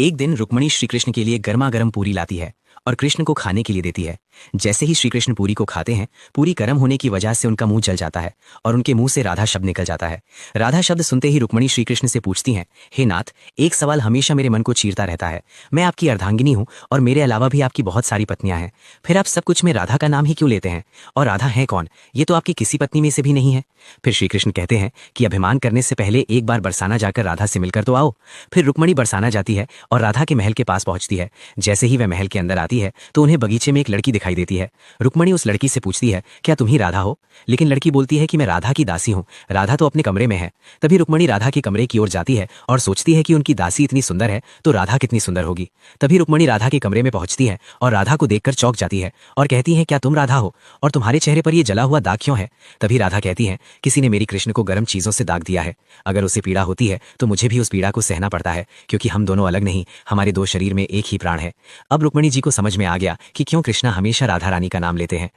एक दिन रुक्मणी श्री कृष्ण के लिए गर्मा गर्म पूरी लाती है और कृष्ण को खाने के लिए देती है। जैसे ही श्री कृष्ण पूरी को खाते हैं, पूरी गर्म होने की वजह से उनका मुंह जल जाता है और उनके मुंह से राधा शब्द निकल जाता है। राधा शब्द सुनते ही रुक्मणी श्री कृष्ण से पूछती हैं, हे नाथ, एक सवाल हमेशा मेरे मन को चीरता रहता है। मैं आपकी अर्धांगिनी हूँ और मेरे अलावा भी आपकी बहुत सारी पत्नियां हैं, फिर आप सब कुछ में राधा का नाम ही क्यों लेते हैं? और राधा है कौन? ये तो आपकी किसी पत्नी में से भी नहीं है। फिर श्री कृष्ण कहते हैं कि अभिमान करने से पहले एक बार बरसाना जाकर राधा से मिलकर तो आओ। फिर रुक्मणी बरसाना जाती है और राधा के महल के पास पहुंचती है। जैसे ही वह महल के अंदर आती है तो उन्हें बगीचे में एक लड़की दिखाई देती है। रुक्मणी उस लड़की से पूछती है, क्या तुम ही राधा हो? लेकिन लड़की बोलती है कि मैं राधा की दासी हूँ, राधा तो अपने कमरे में है। तभी रुक्मणी राधा के कमरे की ओर जाती है और सोचती है कि उनकी दासी इतनी सुंदर है तो राधा कितनी सुंदर होगी। तभी रुक्मणी राधा के कमरे में पहुंचती है और राधा को देखकर चौंक जाती है और कहती है, क्या तुम राधा हो? और तुम्हारे चेहरे पर यह जला हुआ दाग क्यों है? तभी राधा कहती है, किसी ने मेरी कृष्ण को गर्म चीजों से दाग दिया है। अगर उसे पीड़ा होती है तो मुझे भी उस पीड़ा को सहना पड़ता है, क्योंकि हम दोनों अलग नहीं, हमारे दो शरीर में एक ही प्राण है। अब रुक्मणी जी को समझ में आ गया कि क्यों कृष्णा हमेशा राधा रानी का नाम लेते हैं।